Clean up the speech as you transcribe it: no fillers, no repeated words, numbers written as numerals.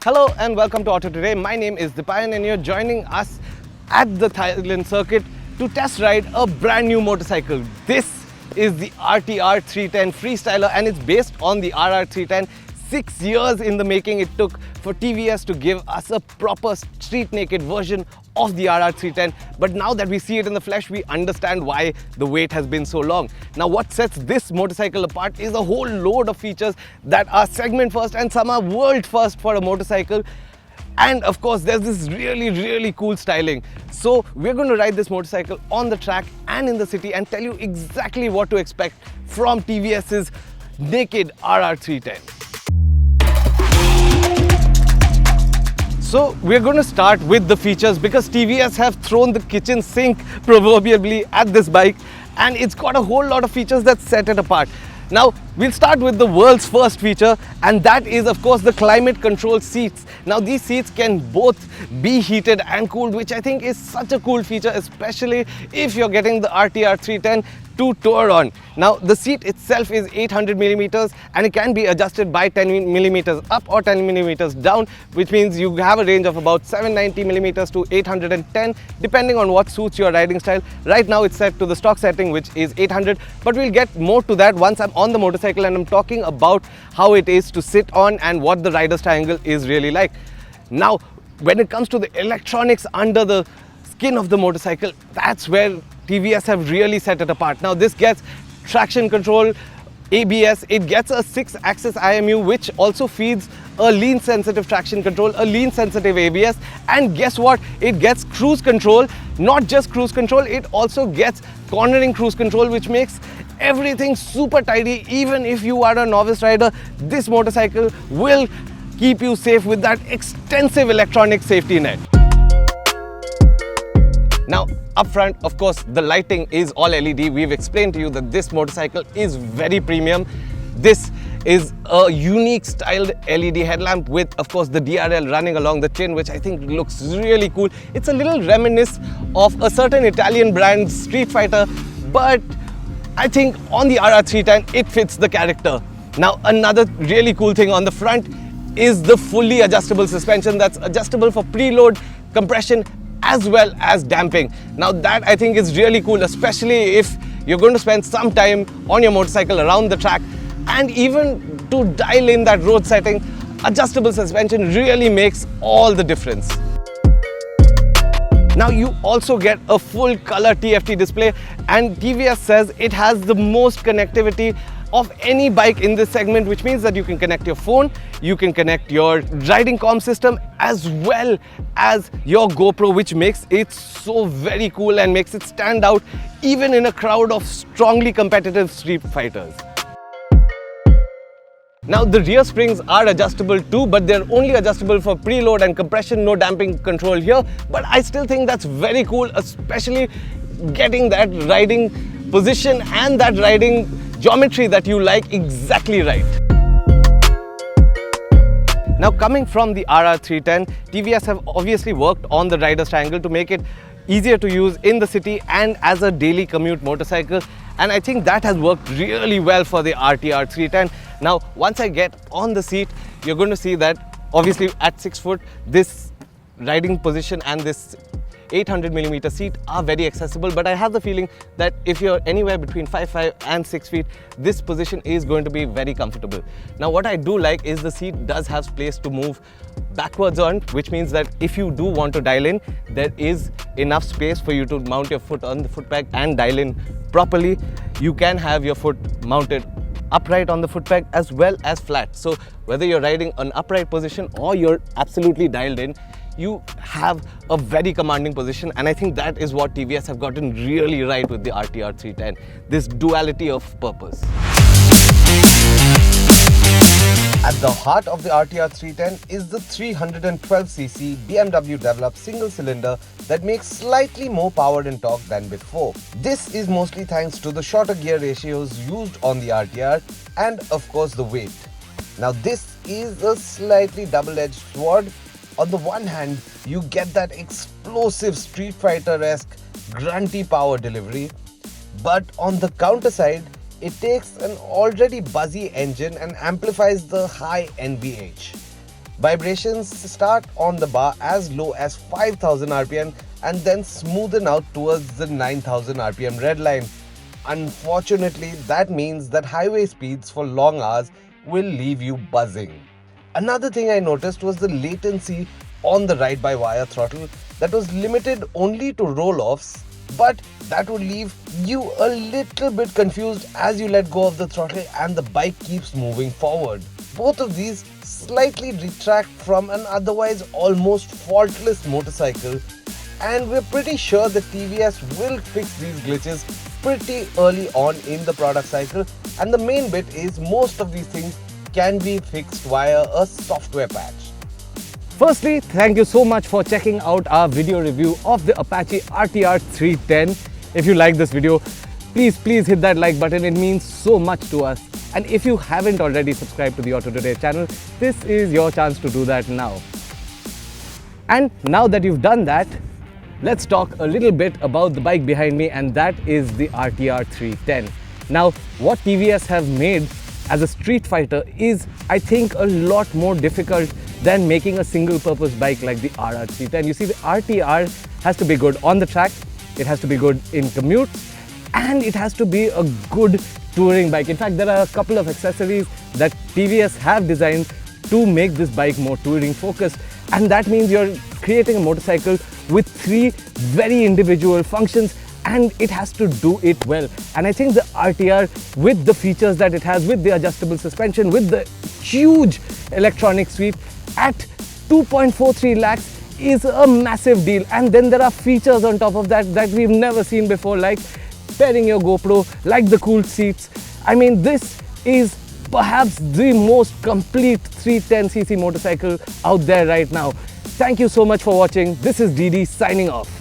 Hello and welcome to AutoToday. My name is Dipayan and you're joining us at the Thailand circuit to test ride a brand new motorcycle. This is the RTR 310 Freestyler and it's based on the RR 310. 6 years in the making it took for TVS to give us a proper street naked version of the RR 310. But now that we see it in the flesh, we understand why the wait has been so long. Now what sets this motorcycle apart is a whole load of features that are segment first and some are world first for a motorcycle. And of course, there's this really cool styling. So we're going to ride this motorcycle on the track and in the city and tell you exactly what to expect from TVS's naked RR 310. So we're going to start with the features because TVS have thrown the kitchen sink proverbially at this bike and it's got a whole lot of features that set it apart. Now we'll start with the world's first feature and that is of course the climate control seats. Now these seats can both be heated and cooled, which I think is such a cool feature, especially if you're getting the RTR 310 to tour on. Now the seat itself is 800 millimeters and it can be adjusted by 10 millimeters up or 10 millimeters down, which means you have a range of about 790 millimeters to 810 depending on what suits your riding style. Right now it's set to the stock setting, which is 800, but we'll get more to that once I'm on the motorcycle and I'm talking about how it is to sit on and what the rider's triangle is really like. Now when it comes to the electronics under the skin of the motorcycle, that's where TVS have really set it apart. Now this gets traction control, ABS, it gets a 6-axis IMU which also feeds a lean sensitive traction control, a lean sensitive ABS, and guess what? It gets cruise control. Not just cruise control, it also gets cornering cruise control, which makes everything super tidy. Even if you are a novice rider, this motorcycle will keep you safe with that extensive electronic safety net. Now up front, of course, the lighting is all LED. We've explained to you that this motorcycle is very premium. This is a unique styled LED headlamp with, of course, the DRL running along the chin, which I think looks really cool. It's a little reminiscent of a certain Italian brand, Streetfighter, but I think on the RR 310, it fits the character. Now, another really cool thing on the front is the fully adjustable suspension that's adjustable for preload, compression, as well as damping. Now that I think is really cool, especially if you're going to spend some time on your motorcycle around the track, and even to dial in that road setting, adjustable suspension really makes all the difference. Now you also get a full color TFT display and TVS says it has the most connectivity of any bike in this segment, which means that you can connect your phone, you can connect your riding comm system as well as your GoPro, which makes it so very cool and makes it stand out even in a crowd of strongly competitive street fighters. Now the rear springs are adjustable too, but they're only adjustable for preload and compression, no damping control here. But I still think that's very cool, especially getting that riding position and that riding geometry that you like exactly right. Now coming from the RR 310, TVS have obviously worked on the rider's triangle to make it easier to use in the city and as a daily commute motorcycle, and I think that has worked really well for the RTR 310. Now once I get on the seat, you're going to see that obviously at 6 foot, this riding position and this 800mm seat are very accessible, but I have the feeling that if you're anywhere between 5'5" and 6 feet, this position is going to be very comfortable. Now what I do like is the seat does have space to move backwards on, which means that if you do want to dial in, there is enough space for you to mount your foot on the foot peg and dial in properly. You can have your foot mounted upright on the foot peg as well as flat. So whether you're riding an upright position or you're absolutely dialed in, you have a very commanding position, and I think that is what TVS have gotten really right with the RTR 310, this duality of purpose. At the heart of the RTR 310 is the 312cc BMW developed single cylinder that makes slightly more power and torque than before. This is mostly thanks to the shorter gear ratios used on the RTR and of course the weight. Now this is a slightly double-edged sword. On the one hand, you get that explosive Street Fighter-esque grunty power delivery, but on the counter side, it takes an already buzzy engine and amplifies the high NVH. Vibrations start on the bar as low as 5000 RPM and then smoothen out towards the 9000 RPM red line. Unfortunately, that means that highway speeds for long hours will leave you buzzing. Another thing I noticed was the latency on the ride-by-wire throttle that was limited only to roll-offs, but that would leave you a little bit confused as you let go of the throttle and the bike keeps moving forward. Both of these slightly detract from an otherwise almost faultless motorcycle, and we're pretty sure that TVS will fix these glitches pretty early on in the product cycle, and the main bit is most of these things can be fixed via a software patch. Firstly, thank you so much for checking out our video review of the Apache RTR 310. If you like this video, please hit that like button. It means so much to us. And if you haven't already subscribed to the AutoToday channel, this is your chance to do that now. And now that you've done that, let's talk a little bit about the bike behind me, and that is the RTR 310. Now, what TVS have made as a street fighter is, I think, a lot more difficult than making a single purpose bike like the RR310. You see, the RTR has to be good on the track, it has to be good in commute, and it has to be a good touring bike. In fact, there are a couple of accessories that TVS have designed to make this bike more touring focused, and that means you're creating a motorcycle with 3 very individual functions, and it has to do it well. And I think the RTR, with the features that it has, with the adjustable suspension, with the huge electronic sweep at 2.43 lakhs is a massive deal. And then there are features on top of that we've never seen before, like pairing your GoPro, like the cooled seats. I mean, this is perhaps the most complete 310cc motorcycle out there right now. Thank you so much for watching. This is DD signing off.